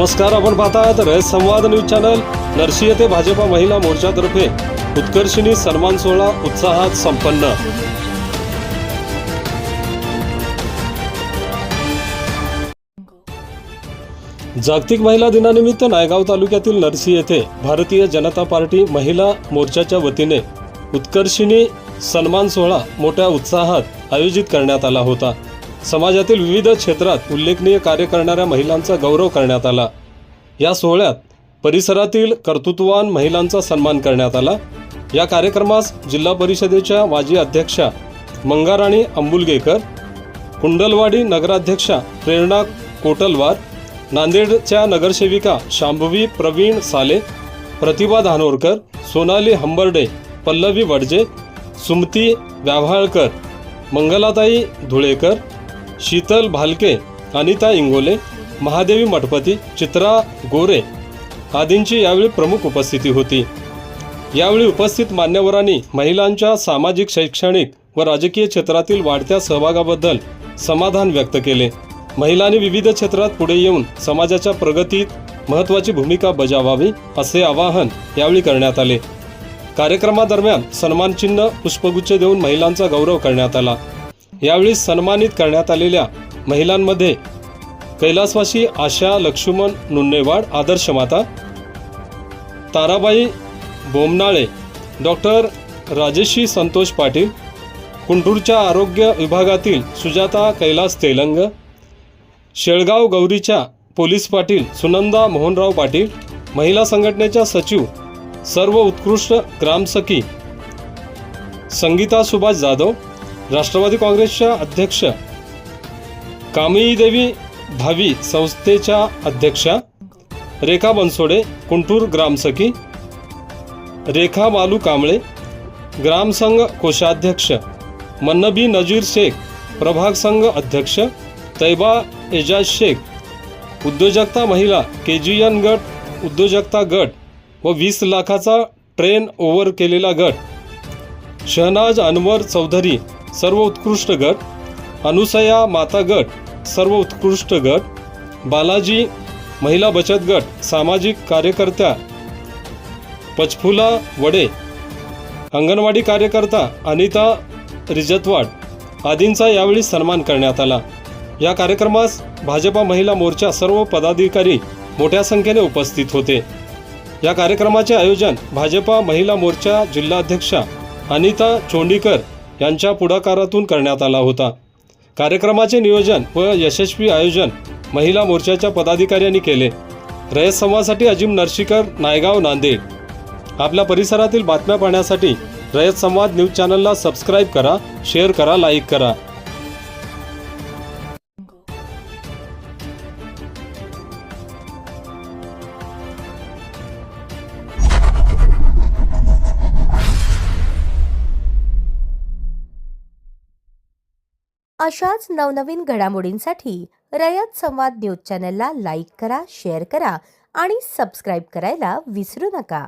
नमस्कार, आपण पाहता आहात रयत संवाद न्यूज चॅनल। नरसी येथे भाजपा महिला मोर्चातर्फे उत्कर्षिणी सन्मान सोहळा उत्साहात संपन्न। जागतिक महिला दिनानिमित्त नायगाव तालुक्यातील नरसी येथे भारतीय जनता पार्टी महिला मोर्चाच्या वतीने उत्कर्षिणी सन्मान सोहळा मोठ्या उत्साहात आयोजित करण्यात आला होता। समाजातील विविध क्षेत्रात उल्लेखनीय कार्य करणाऱ्या महिलांचा गौरव करण्यात आला। या सोहळ्यात परिसरातील कर्तृत्ववान महिलांचा सन्मान करण्यात आला। या कार्यक्रमास जिल्हा परिषदेच्या माजी अध्यक्षा मंगाराणी अंबुलगेकर, कुंडलवाडी नगराध्यक्षा प्रेरणा कोटलवार, नांदेडच्या नगरसेविका शांभवी प्रवीण साले, प्रतिभा धानोरकर, सोनाली हंबर्डे, पल्लवी वडजे, सुमती व्याव्हाळकर, मंगलाताई धुळेकर, शीतल भालके, अनिता इंगोले, महादेवी मठपती, चित्रा गोरे आदींची यावेळी प्रमुख उपस्थिती होती। यावेळी उपस्थित मान्यवरांनी महिलांच्या सामाजिक, शैक्षणिक व राजकीय क्षेत्रातील वाढत्या सहभागाबद्दल समाधान व्यक्त केले। महिलांनी विविध क्षेत्रात पुढे येऊन समाजाच्या प्रगतीत महत्त्वाची भूमिका बजावावी असे आवाहन यावेळी करण्यात आले। कार्यक्रमादरम्यान सन्मानचिन्ह, पुष्पगुच्छ देऊन महिलांचा गौरव करण्यात आला। यावेळी सन्मानित करण्यात आलेल्या महिलांमध्ये कैलासवासी आशा लक्ष्मण नुन्नेवाड, आदर्श माता, ताराबाई बोमनाळे, डॉक्टर राजेशी संतोष पाटील, कुंटूरच्या आरोग्य विभागातील सुजाता कैलास तेलंग, शेळगाव गौरीच्या पोलीस पाटील सुनंदा मोहनराव पाटील, महिला संघटनेच्या सचिव सर्व उत्कृष्ट ग्रामसखी संगीता सुभाष जाधव, राष्ट्रवादी काँग्रेसच्या अध्यक्ष कामिनीदेवी भावी संस्थेच्या अध्यक्षा रेखा बनसोडे, कुंटूर ग्रामसखी रेखा मालू कांबळे, ग्रामसंघ कोषाध्यक्ष मन्नबी नजीर शेख, प्रभाग संघ अध्यक्ष तैबा एजाज शेख, उद्योजकता महिला KGN गट, उद्योजकता गट व 20 लाखाचा ट्रेन ओव्हर केलेला गट, शहनाज अनवर चौधरी सर्व उत्कृष्ट गट, अनुसया माता गट सर्व उत्कृष्ट गट, बालाजी महिला बचत गट, सामाजिक कार्यकर्त्या पचफुला वडे, अंगणवाडी कार्यकर्ता अनिता रिजतवाड आदींचा यावेळी सन्मान करण्यात आला। या कार्यक्रमास भाजपा महिला मोर्चा सर्व पदाधिकारी मोठ्या संख्येने उपस्थित होते। या कार्यक्रमाचे आयोजन भाजपा महिला मोर्चा जिल्हाध्यक्षा अनिता चोंडीकर यांच्या पुढाकारातून करण्यात आला होता। कार्यक्रमाचे नियोजन व यशस्वी आयोजन महिला मोर्चाच्या पदाधिकाऱ्यांनी केले। रयत संवादसाठी अजिम नरशीकर, नायगाव, नांदेड। आपल्या परिसरातील बातम्या पाहण्यासाठी रयत संवाद न्यूज चॅनलला सबस्क्राईब करा, शेअर करा, लाईक करा। अशाच नवनवीन घडामोडींसाठी रयत संवाद न्यूज चॅनलला लाईक करा, शेअर करा आणि सबस्क्राईब करायला विसरू नका।